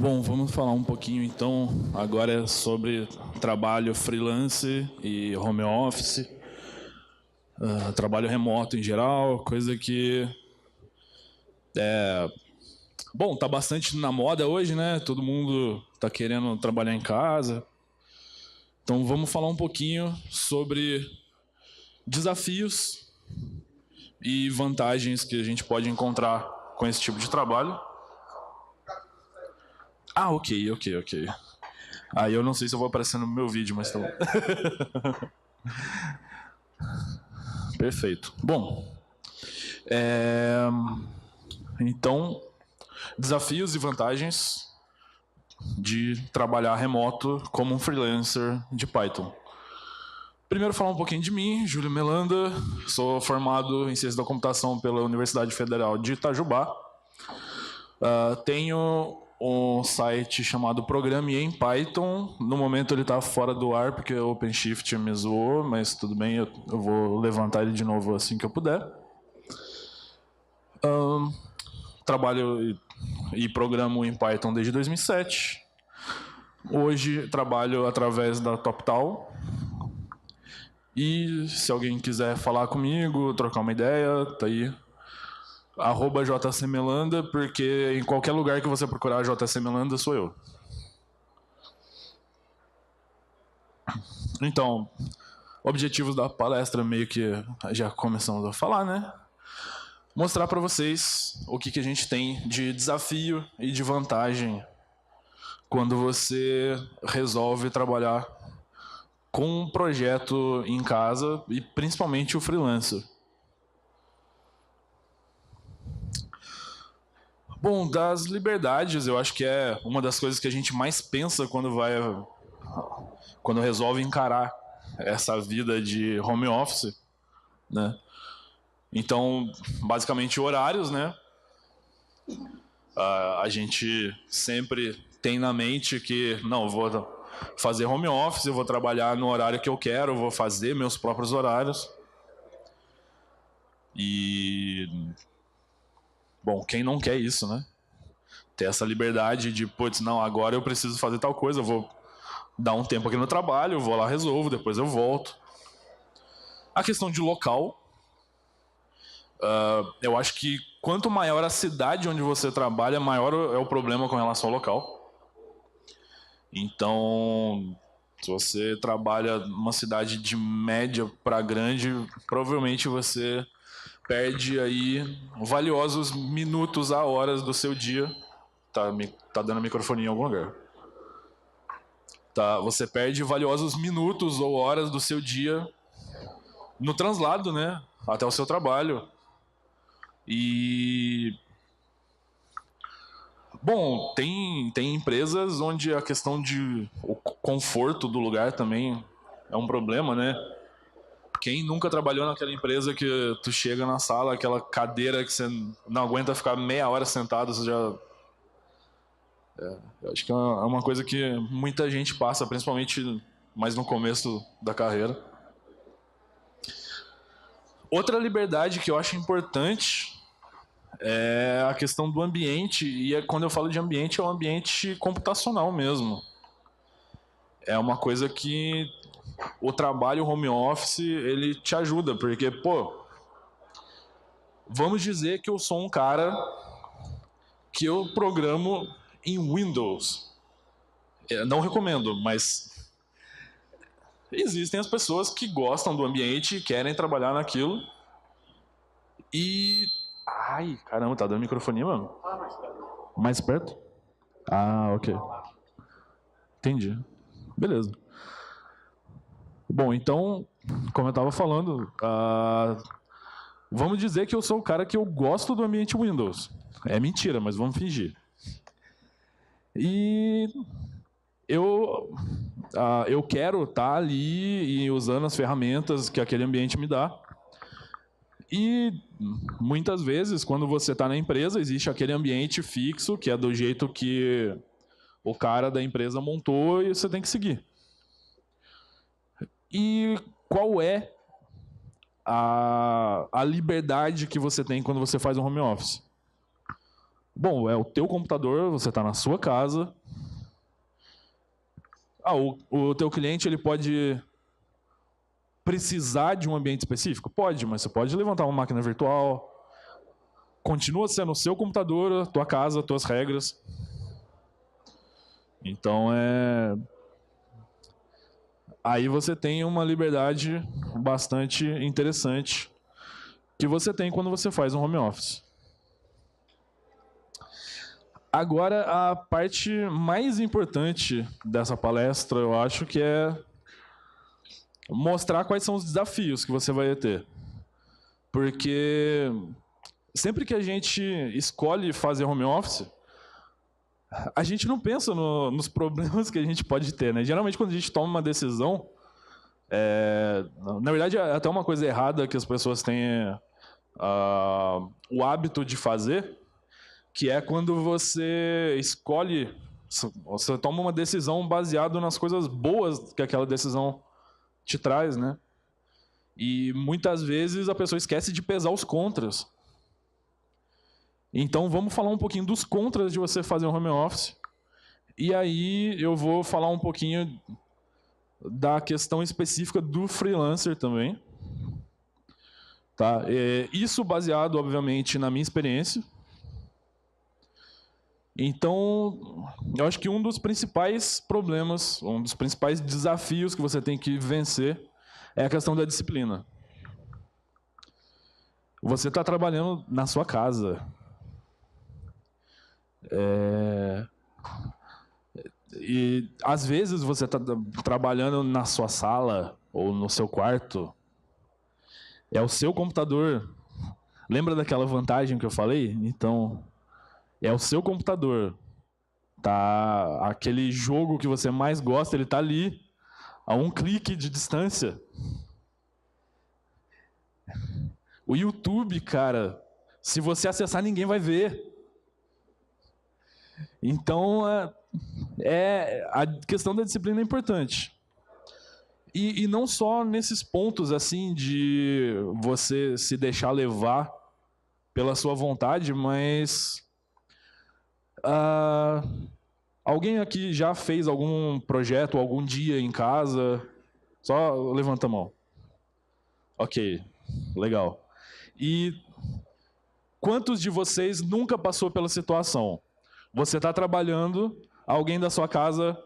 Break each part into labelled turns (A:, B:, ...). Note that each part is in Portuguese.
A: Bom, vamos falar um pouquinho então agora sobre trabalho freelance e home office, trabalho remoto em geral, coisa que bom, tá bastante na moda hoje, né? Todo mundo tá querendo trabalhar em casa. Então vamos falar um pouquinho sobre desafios e vantagens que a gente pode encontrar com esse tipo de trabalho. Ah, ok. Aí eu não sei se eu vou aparecer no meu vídeo, mas tá bom. Perfeito. Bom, então, desafios e vantagens de trabalhar remoto como um freelancer de Python. Primeiro, falar um pouquinho de mim, Júlio Melanda. Sou formado em Ciência da Computação pela Universidade Federal de Itajubá. Tenho um site chamado Programe em Python. No momento ele está fora do ar porque o OpenShift me zoou, mas tudo bem, eu vou levantar ele de novo assim que eu puder. Trabalho e programo em Python desde 2007. Hoje trabalho através da TopTal. E se alguém quiser falar comigo, trocar uma ideia, tá aí. @JCMelanda, porque em qualquer lugar que você procurar JCMelanda sou eu. Então, objetivos da palestra meio que já começamos a falar, né? Mostrar para vocês o que a gente tem de desafio e de vantagem quando você resolve trabalhar com um projeto em casa e principalmente o freelancer. Bom, das liberdades, eu acho que é uma das coisas que a gente mais pensa quando resolve encarar essa vida de home office, né? Então, basicamente horários, né? A gente sempre tem na mente que não, vou fazer home office, eu vou trabalhar no horário que eu quero, vou fazer meus próprios horários. E bom, quem não quer isso, né? Ter essa liberdade de, putz, não, agora eu preciso fazer tal coisa, eu vou dar um tempo aqui no trabalho, eu vou lá, resolvo, depois eu volto. A questão de local, eu acho que quanto maior a cidade onde você trabalha, maior é o problema com relação ao local. Então, se você trabalha numa cidade de média para grande, provavelmente você perde aí valiosos minutos a horas do seu dia. Tá dando microfone em algum lugar. Tá, você perde valiosos minutos ou horas do seu dia no translado, né? Até o seu trabalho. E bom, tem empresas onde a questão de o conforto do lugar também é um problema, né? Quem nunca trabalhou naquela empresa que tu chega na sala, aquela cadeira que você não aguenta ficar meia hora sentado, você já... eu acho que é uma coisa que muita gente passa, principalmente mais no começo da carreira. Outra liberdade que eu acho importante é a questão do ambiente, e quando eu falo de ambiente, é um ambiente computacional mesmo. É uma coisa que o trabalho home office, ele te ajuda, porque, pô, vamos dizer que eu sou um cara que eu programo em Windows. Não recomendo, mas existem as pessoas que gostam do ambiente, querem trabalhar naquilo. E... ai, caramba, tá dando microfonia, mano? Mais perto? Ah, ok. Entendi. Beleza. Bom, então, como eu estava falando, vamos dizer que eu sou o cara que eu gosto do ambiente Windows. É mentira, mas vamos fingir. E eu quero estar ali e usando as ferramentas que aquele ambiente me dá. E muitas vezes, quando você está na empresa, existe aquele ambiente fixo, que é do jeito que o cara da empresa montou e você tem que seguir. E qual é a liberdade que você tem quando você faz um home office? Bom, é o teu computador, você está na sua casa. O teu cliente ele pode precisar de um ambiente específico? Pode, mas você pode levantar uma máquina virtual. Continua sendo o seu computador, a tua casa, as tuas regras. Então, aí você tem uma liberdade bastante interessante que você tem quando você faz um home office. Agora, a parte mais importante dessa palestra, eu acho que é mostrar quais são os desafios que você vai ter. Porque sempre que a gente escolhe fazer home office, a gente não pensa nos problemas que a gente pode ter, né? Geralmente, quando a gente toma uma decisão, na verdade, é até uma coisa errada que as pessoas têm o hábito de fazer, que é quando você escolhe, você toma uma decisão baseada nas coisas boas que aquela decisão te traz, né? E muitas vezes a pessoa esquece de pesar os contras. Então vamos falar um pouquinho dos contras de você fazer um home office. E aí eu vou falar um pouquinho da questão específica do freelancer também. Tá? Isso baseado, obviamente, na minha experiência. Então, eu acho que um dos principais problemas, um dos principais desafios que você tem que vencer é a questão da disciplina. Você está trabalhando na sua casa. E às vezes você está trabalhando na sua sala ou no seu quarto. É o seu computador. Lembra daquela vantagem que eu falei? Então, é o seu computador. Tá, aquele jogo que você mais gosta, ele está ali, a um clique de distância. O YouTube, cara, se você acessar, ninguém vai ver. Então, a questão da disciplina é importante. E não só nesses pontos assim de você se deixar levar pela sua vontade, mas alguém aqui já fez algum projeto algum dia em casa? Só levanta a mão. Ok, legal. E quantos de vocês nunca passou pela situação? Você está trabalhando, alguém da sua casa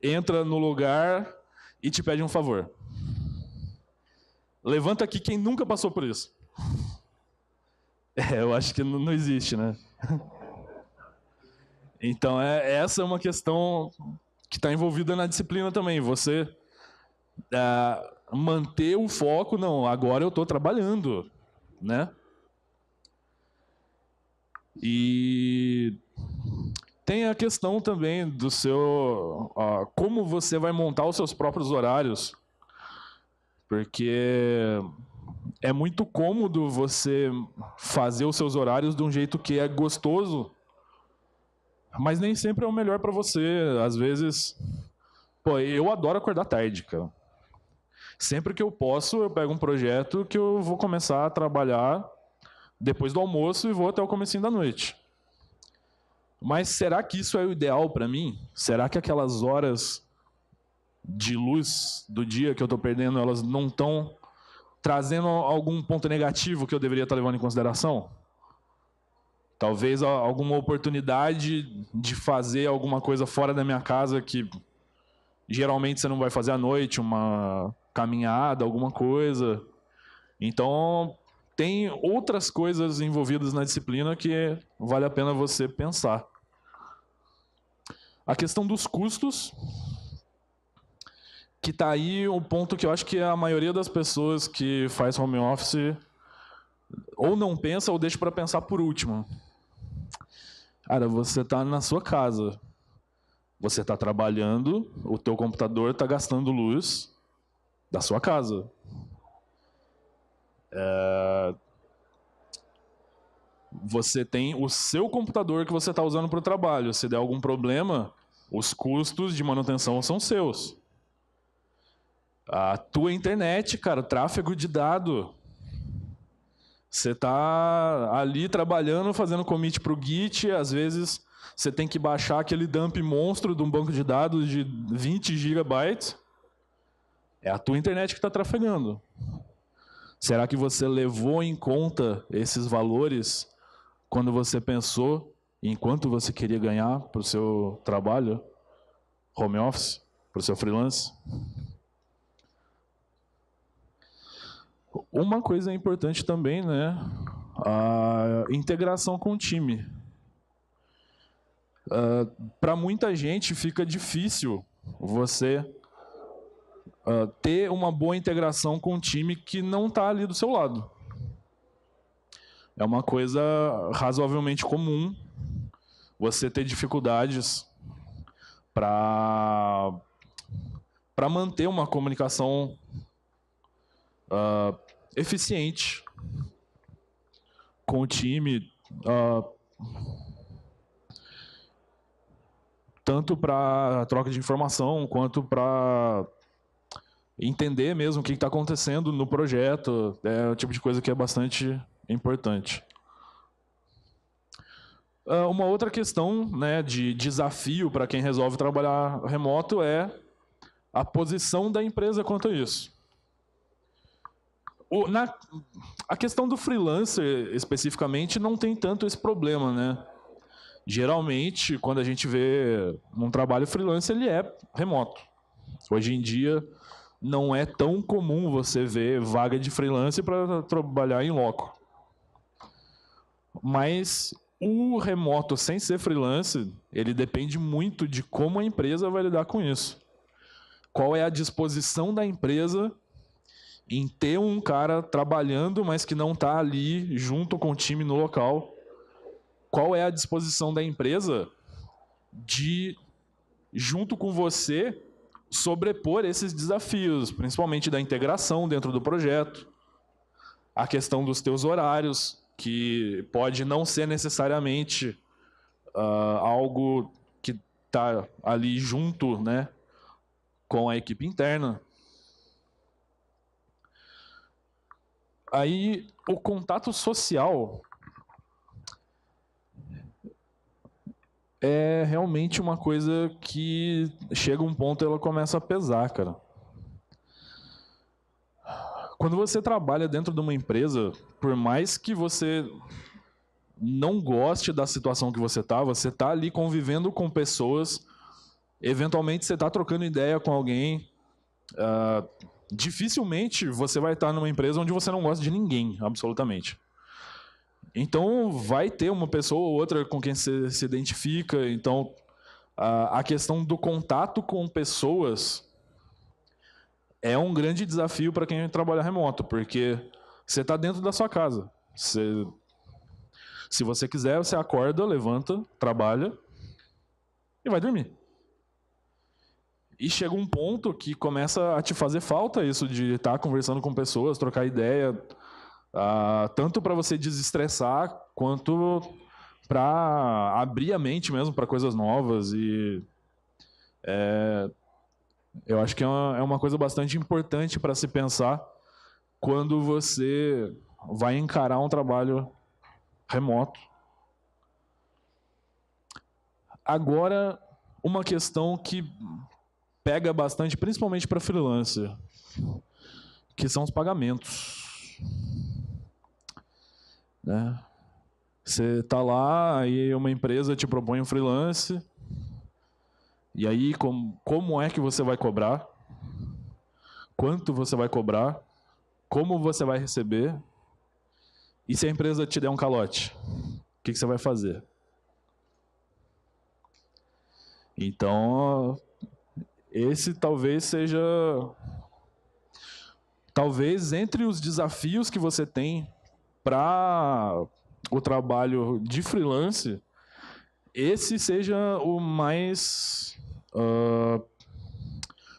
A: entra no lugar e te pede um favor. Levanta aqui quem nunca passou por isso. Eu acho que não existe, né? Então, essa é uma questão que está envolvida na disciplina também. Você manter o foco, não, agora eu estou trabalhando, né? E tem a questão também do seu... como você vai montar os seus próprios horários. Porque é muito cômodo você fazer os seus horários de um jeito que é gostoso, mas nem sempre é o melhor para você. Às vezes... Pô, eu adoro acordar tarde, cara. Sempre que eu posso, eu pego um projeto que eu vou começar a trabalhar depois do almoço e vou até o comecinho da noite. Mas será que isso é o ideal para mim? Será que aquelas horas de luz do dia que eu estou perdendo, elas não estão trazendo algum ponto negativo que eu deveria estar levando em consideração? Talvez alguma oportunidade de fazer alguma coisa fora da minha casa que geralmente você não vai fazer à noite, uma caminhada, alguma coisa. Então, tem outras coisas envolvidas na disciplina que vale a pena você pensar. A questão dos custos, que está aí um ponto que eu acho que a maioria das pessoas que faz home office ou não pensa ou deixa para pensar por último. Cara, você está na sua casa, você está trabalhando, o teu computador está gastando luz da sua casa. Você tem o seu computador que você está usando para o trabalho. Se der algum problema, os custos de manutenção são seus. A tua internet, cara, tráfego de dado. Você está ali trabalhando, fazendo commit para o Git, às vezes você tem que baixar aquele dump monstro de um banco de dados de 20 gigabytes. É a tua internet que está trafegando. Será que você levou em conta esses valores quando você pensou em quanto você queria ganhar para o seu trabalho, home office, para o seu freelance? Uma coisa importante também, né? A integração com o time. Para muita gente fica difícil você ter uma boa integração com um time que não está ali do seu lado. É uma coisa razoavelmente comum você ter dificuldades para manter uma comunicação eficiente com o time, tanto para troca de informação, quanto para entender mesmo o que está acontecendo no projeto. É o tipo de coisa que é bastante importante. Uma outra questão, né, de desafio para quem resolve trabalhar remoto é a posição da empresa quanto a isso. A questão do freelancer, especificamente, não tem tanto esse problema, né? Geralmente, quando a gente vê um trabalho freelance, ele é remoto. Hoje em dia, não é tão comum você ver vaga de freelance para trabalhar em loco. Mas o remoto, sem ser freelance, ele depende muito de como a empresa vai lidar com isso. Qual é a disposição da empresa em ter um cara trabalhando, mas que não está ali junto com o time no local? Qual é a disposição da empresa de, junto com você, sobrepor esses desafios, principalmente da integração dentro do projeto, a questão dos teus horários, que pode não ser necessariamente algo que está ali junto, né, com a equipe interna. Aí, o contato social é realmente uma coisa que chega um ponto e ela começa a pesar, cara. Quando você trabalha dentro de uma empresa, por mais que você não goste da situação que você está ali convivendo com pessoas, eventualmente você está trocando ideia com alguém. Dificilmente você vai estar numa empresa onde você não gosta de ninguém, absolutamente. Então, vai ter uma pessoa ou outra com quem você se identifica. Então, a questão do contato com pessoas é um grande desafio para quem trabalha remoto, porque você está dentro da sua casa. Se você quiser, você acorda, levanta, trabalha e vai dormir. E chega um ponto que começa a te fazer falta isso de estar conversando com pessoas, trocar ideia, tanto para você desestressar, quanto para abrir a mente mesmo para coisas novas. E eu acho que é uma coisa bastante importante para se pensar quando você vai encarar um trabalho remoto. Agora, uma questão que pega bastante, principalmente para freelancer, que são os pagamentos. Né? Você está lá e uma empresa te propõe um freelance, e aí como é que você vai cobrar? Quanto você vai cobrar? Como você vai receber? E se a empresa te der um calote? O que você vai fazer? Então, esse talvez seja... Talvez entre os desafios que você tem para o trabalho de freelance, esse seja o mais...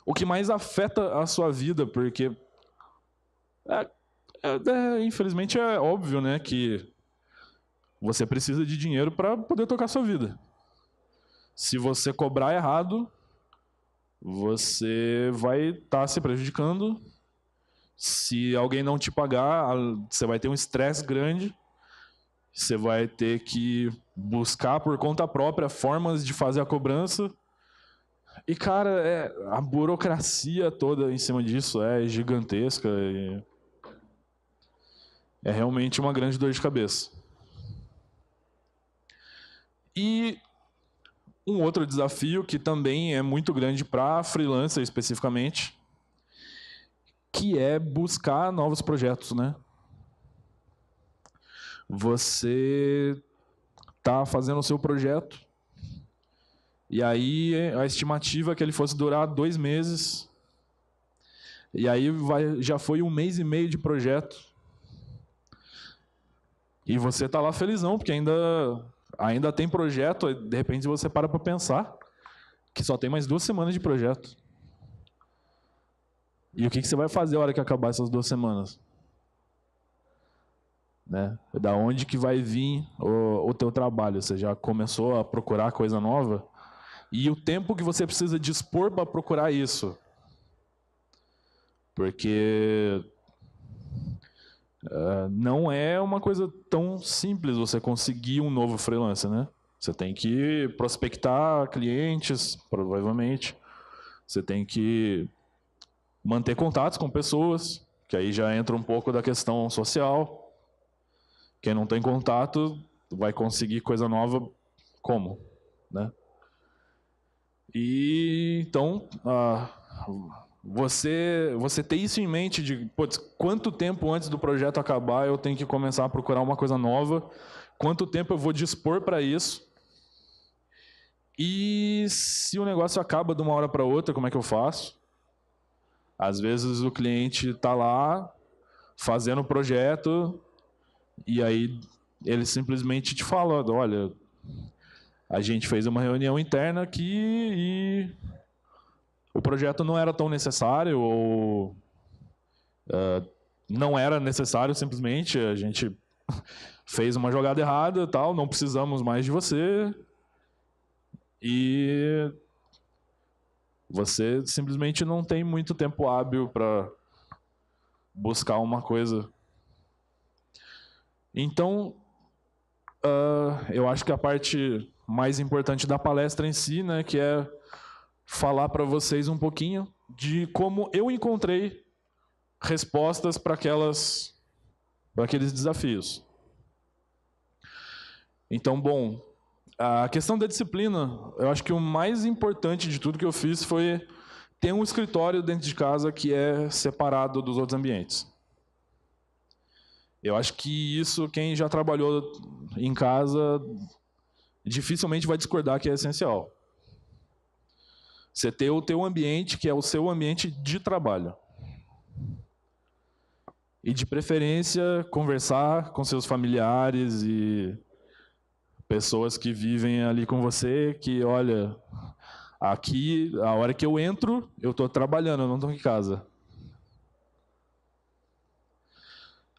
A: o que mais afeta a sua vida, porque infelizmente é óbvio, né, que você precisa de dinheiro para poder tocar a sua vida. Se você cobrar errado, você vai estar se prejudicando Se alguém não te pagar, você vai ter um estresse grande, você vai ter que buscar por conta própria formas de fazer a cobrança. E, cara, a burocracia toda em cima disso é gigantesca. É realmente uma grande dor de cabeça. E um outro desafio que também é muito grande para freelancer especificamente, que é buscar novos projetos, né? Você está fazendo o seu projeto e aí a estimativa é que ele fosse durar 2 meses e aí já foi 1 mês e meio de projeto e você está lá felizão porque ainda tem projeto, de repente você para pensar que só tem mais 2 semanas de projeto. E o que você vai fazer a hora que acabar essas 2 semanas? Né? Da onde que vai vir o teu trabalho? Você já começou a procurar coisa nova? E o tempo que você precisa dispor para procurar isso? Porque não é uma coisa tão simples você conseguir um novo freelancer, né? Você tem que prospectar clientes, provavelmente. Você tem que manter contatos com pessoas, que aí já entra um pouco da questão social. Quem não tem contato vai conseguir coisa nova como? Né? E então, você ter isso em mente de quanto tempo antes do projeto acabar eu tenho que começar a procurar uma coisa nova, quanto tempo eu vou dispor para isso, e se o negócio acaba de uma hora para outra, como é que eu faço? Às vezes o cliente está lá fazendo o projeto e aí ele simplesmente te fala, olha, a gente fez uma reunião interna aqui e o projeto não era tão necessário ou não era necessário simplesmente, a gente fez uma jogada errada, tal, não precisamos mais de você e você simplesmente não tem muito tempo hábil para buscar uma coisa. Então, eu acho que a parte mais importante da palestra em si, né, que é falar para vocês um pouquinho de como eu encontrei respostas para aqueles desafios. Então, bom, a questão da disciplina, eu acho que o mais importante de tudo que eu fiz foi ter um escritório dentro de casa que é separado dos outros ambientes. Eu acho que isso, quem já trabalhou em casa, dificilmente vai discordar que é essencial. Você ter o teu ambiente, que é o seu ambiente de trabalho. E, de preferência, conversar com seus familiares e pessoas que vivem ali com você, que, olha, aqui, a hora que eu entro, eu estou trabalhando, eu não estou em casa.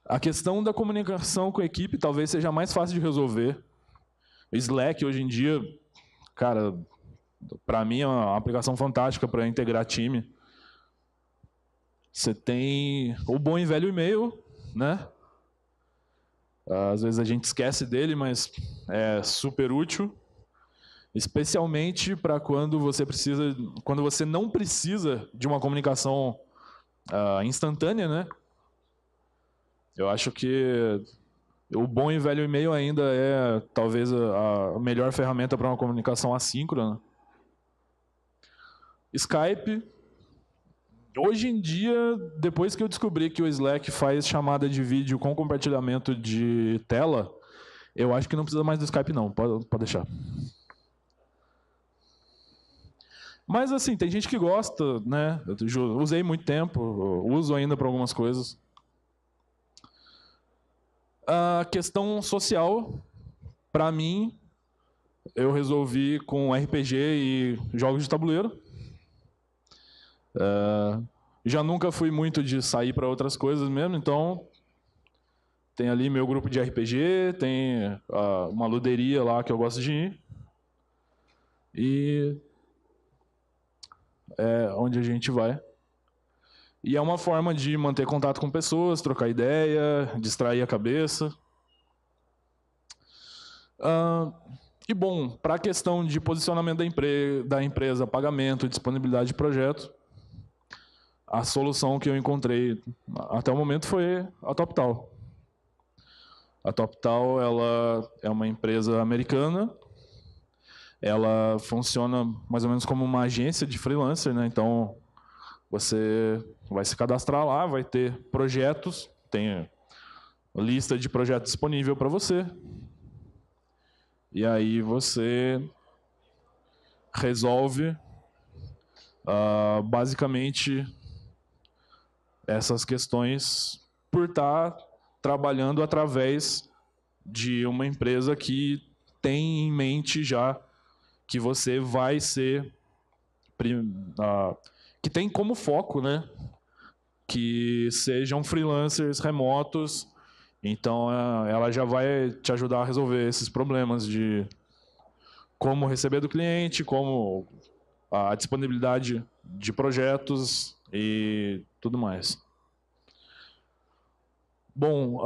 A: A questão da comunicação com a equipe talvez seja mais fácil de resolver. O Slack, hoje em dia, cara, para mim é uma aplicação fantástica para integrar time. Você tem o bom e velho e-mail, né? Às vezes a gente esquece dele, mas é super útil, especialmente para quando você não precisa de uma comunicação instantânea, né? Eu acho que o bom e velho e-mail ainda é talvez a melhor ferramenta para uma comunicação assíncrona. Skype. Hoje em dia, depois que eu descobri que o Slack faz chamada de vídeo com compartilhamento de tela, eu acho que não precisa mais do Skype não, pode deixar. Mas assim, tem gente que gosta, né? Eu usei muito tempo, uso ainda para algumas coisas. A questão social, para mim, eu resolvi com RPG e jogos de tabuleiro. Já nunca fui muito de sair para outras coisas mesmo, então tem ali meu grupo de RPG, tem uma luderia lá que eu gosto de ir. E é onde a gente vai. E é uma forma de manter contato com pessoas, trocar ideia, distrair a cabeça. E bom, para a questão de posicionamento da empresa, pagamento, disponibilidade de projeto, a solução que eu encontrei até o momento foi a TopTal. A TopTal, ela é uma empresa americana. Ela funciona mais ou menos como uma agência de freelancer, né? Então, você vai se cadastrar lá, vai ter projetos, tem lista de projetos disponível para você. E aí você resolve basicamente essas questões por estar trabalhando através de uma empresa que tem em mente já que você vai ser que tem como foco, né, que sejam freelancers remotos. Então ela já vai te ajudar a resolver esses problemas de como receber do cliente, como a disponibilidade de projetos e tudo mais. Bom,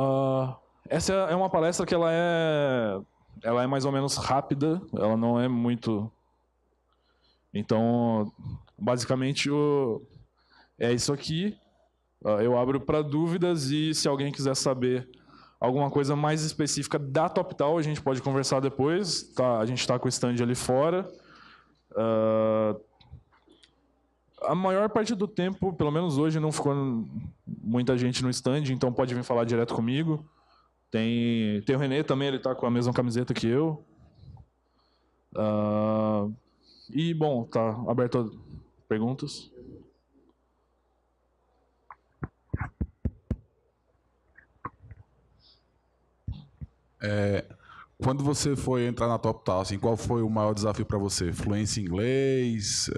A: essa é uma palestra que ela é mais ou menos rápida, ela não é muito... Então, basicamente, é isso aqui. Eu abro para dúvidas e se alguém quiser saber alguma coisa mais específica da TopTal, a gente pode conversar depois. Tá, a gente está com o stand ali fora. A maior parte do tempo, pelo menos hoje, não ficou muita gente no stand, então pode vir falar direto comigo. Tem o Renê também, ele está com a mesma camiseta que eu. E, bom, tá aberto a perguntas.
B: Quando você foi entrar na TopTal, assim, qual foi o maior desafio para você? Fluência em inglês?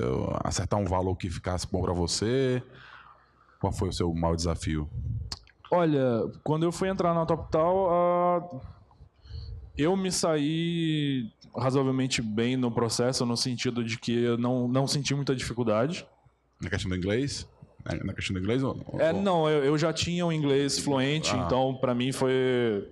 B: Acertar um valor que ficasse bom para você? Qual foi o seu maior desafio?
A: Olha, quando eu fui entrar na TopTal, eu me saí razoavelmente bem no processo, no sentido de que eu não senti muita dificuldade.
B: Na questão do inglês? Na questão do inglês?
A: Não, eu já tinha um inglês fluente, então para mim foi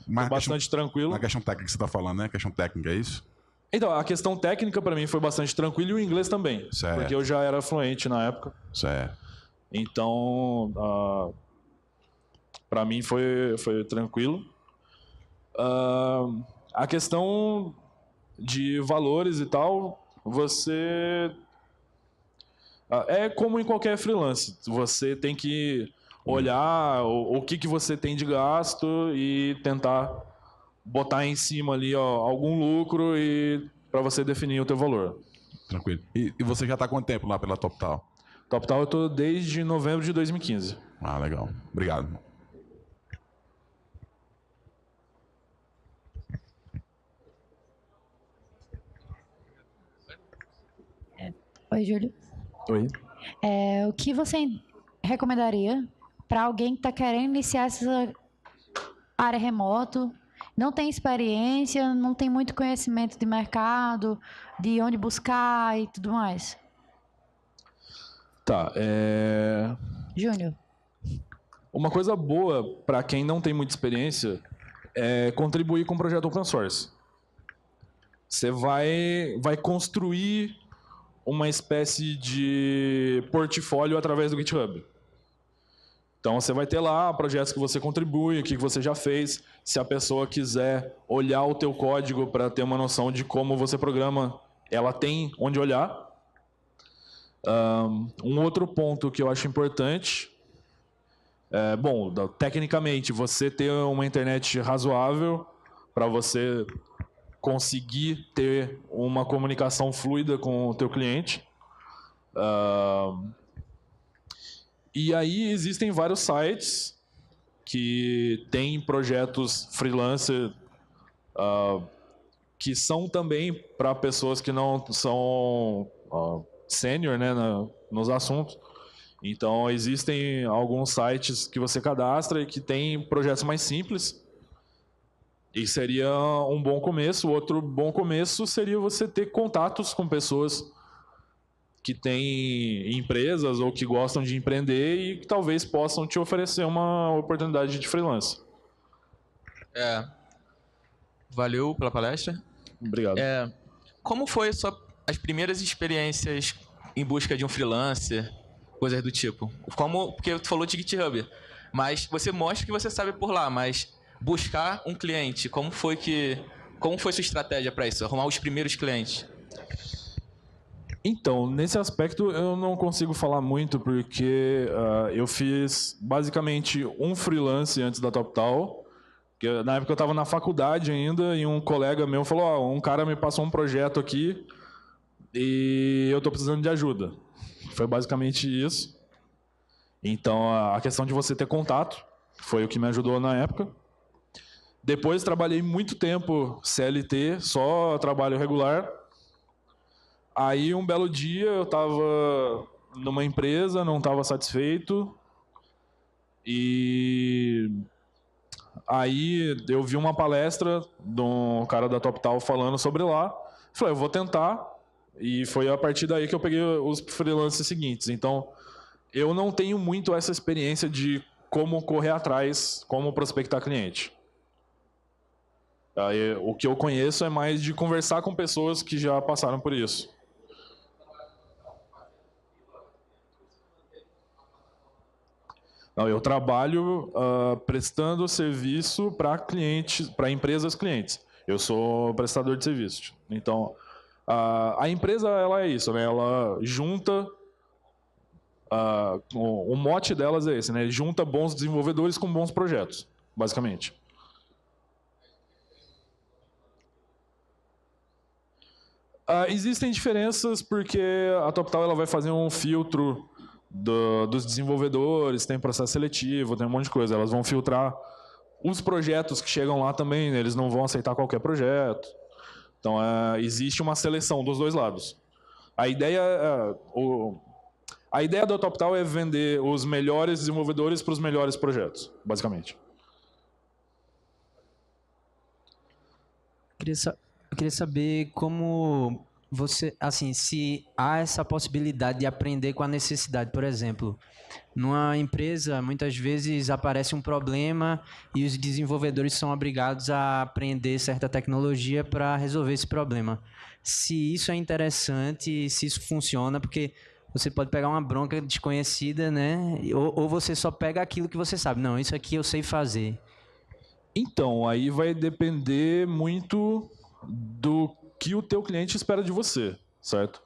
A: bastante tranquilo.
B: Na questão técnica que você está falando, né? A questão técnica, é isso?
A: Então, a questão técnica para mim foi bastante tranquila e o inglês também,
B: certo.
A: Porque eu já era fluente na época.
B: Certo.
A: Então, para mim foi tranquilo. A questão de valores e tal, você... é como em qualquer freelance, você tem que olhar o que você tem de gasto e tentar botar em cima ali algum lucro e para você definir o teu valor.
B: Tranquilo. E você já está há quanto tempo lá pela TopTal?
A: TopTal eu estou desde novembro de 2015.
B: Ah, legal. Obrigado.
C: Oi, Júlio.
A: Oi.
C: O que você recomendaria para alguém que está querendo iniciar essa área remoto, não tem experiência, não tem muito conhecimento de mercado, de onde buscar e tudo mais?
A: Tá,
C: Júnior.
A: Uma coisa boa para quem não tem muita experiência é contribuir com um projeto open source. Você vai construir uma espécie de portfólio através do GitHub. Então, você vai ter lá projetos que você contribui, o que você já fez. Se a pessoa quiser olhar o teu código para ter uma noção de como você programa, ela tem onde olhar. Um outro ponto que eu acho importante bom, tecnicamente, você ter uma internet razoável para você conseguir ter uma comunicação fluida com o teu cliente. E aí existem vários sites que têm projetos freelancer que são também para pessoas que não são sênior, né, nos assuntos. Então, existem alguns sites que você cadastra e que tem projetos mais simples. E seria um bom começo. Outro bom começo seria você ter contatos com pessoas que têm empresas ou que gostam de empreender e que talvez possam te oferecer uma oportunidade de freelance.
D: Valeu pela palestra.
A: Obrigado.
D: Como foi as primeiras experiências em busca de um freelancer, coisas do tipo? Porque tu falou de GitHub, mas você mostra que você sabe por lá, mas buscar um cliente, como foi sua estratégia para isso? Arrumar os primeiros clientes?
A: Então, nesse aspecto eu não consigo falar muito porque eu fiz basicamente um freelance antes da TopTal. Na época eu estava na faculdade ainda e um colega meu falou: um cara me passou um projeto aqui e eu estou precisando de ajuda. Foi basicamente isso. Então, a questão de você ter contato foi o que me ajudou na época. Depois trabalhei muito tempo CLT, só trabalho regular. Aí, um belo dia, eu estava numa empresa, não estava satisfeito. E aí eu vi uma palestra de um cara da TopTal falando sobre lá. Falei, eu vou tentar. E foi a partir daí que eu peguei os freelancers seguintes. Então, eu não tenho muito essa experiência de como correr atrás, como prospectar cliente. Aí, o que eu conheço é mais de conversar com pessoas que já passaram por isso. Não, eu trabalho prestando serviço para clientes, para empresas clientes. Eu sou prestador de serviço. Então, a empresa ela é isso, né? Ela junta o mote delas é esse, né? Junta bons desenvolvedores com bons projetos, basicamente. Existem diferenças porque a TopTal ela vai fazer um filtro dos desenvolvedores, tem processo seletivo, tem um monte de coisa. Elas vão filtrar os projetos que chegam lá também, né? Eles não vão aceitar qualquer projeto. Então, existe uma seleção dos dois lados. A ideia da TopTal é vender os melhores desenvolvedores para os melhores projetos, basicamente.
E: Eu queria saber como você, assim, se há essa possibilidade de aprender com a necessidade. Por exemplo, numa empresa, muitas vezes aparece um problema e os desenvolvedores são obrigados a aprender certa tecnologia para resolver esse problema. Se isso é interessante, se isso funciona, porque você pode pegar uma bronca desconhecida, né? Ou você só pega aquilo que você sabe. Não, isso aqui eu sei fazer.
A: Então, aí vai depender muito do que o teu cliente espera de você, certo?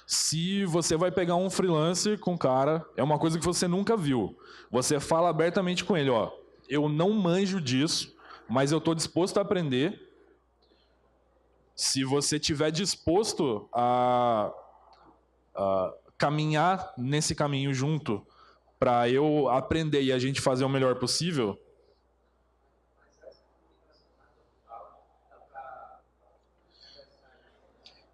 A: Se você vai pegar um freelancer com cara, é uma coisa que você nunca viu. Você fala abertamente com ele, ó, eu não manjo disso, mas eu estou disposto a aprender. Se você estiver disposto a caminhar nesse caminho junto para eu aprender e a gente fazer o melhor possível.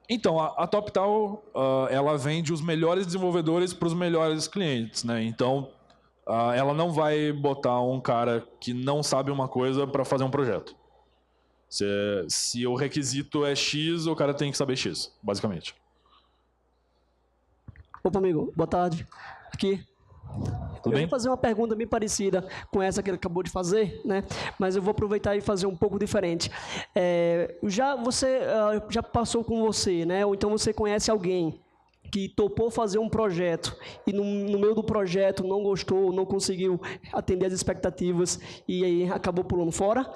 A: Então, a TopTal, ela vende os melhores desenvolvedores para os melhores clientes, né? Então, ela não vai botar um cara que não sabe uma coisa para fazer um projeto. Se o requisito é X, o cara tem que saber X, basicamente.
F: Opa, amigo, boa tarde. Aqui.
A: Tudo bem?
F: Eu vou fazer uma pergunta bem parecida com essa que ele acabou de fazer, né? Mas eu vou aproveitar e fazer um pouco diferente. Já passou com você, né? Ou então você conhece alguém que topou fazer um projeto e no meio do projeto não gostou, não conseguiu atender as expectativas e aí acabou pulando fora?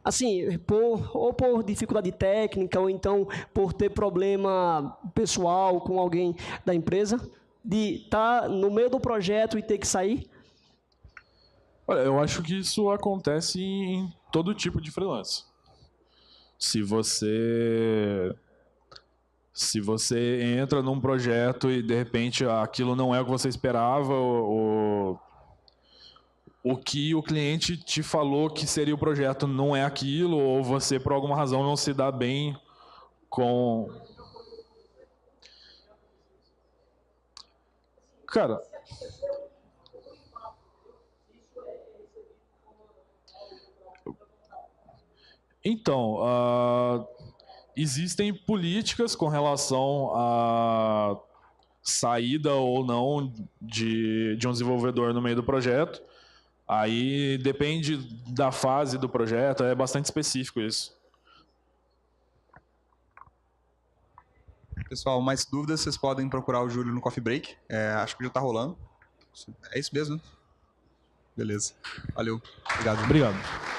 F: Assim, por dificuldade técnica ou então por ter problema pessoal com alguém da empresa, de estar no meio do projeto e ter que sair?
A: Olha, eu acho que isso acontece em todo tipo de freelance. Se você entra num projeto e de repente aquilo não é o que você esperava, o que o cliente te falou que seria o projeto não é aquilo, ou você por alguma razão não se dá bem com... Cara, então, existem políticas com relação à saída ou não de um desenvolvedor no meio do projeto. Aí depende da fase do projeto, é bastante específico isso.
G: Pessoal, mais dúvidas, vocês podem procurar o Júlio no Coffee Break. Acho que já tá rolando. É isso mesmo, né? Beleza. Valeu. Obrigado.
A: Obrigado.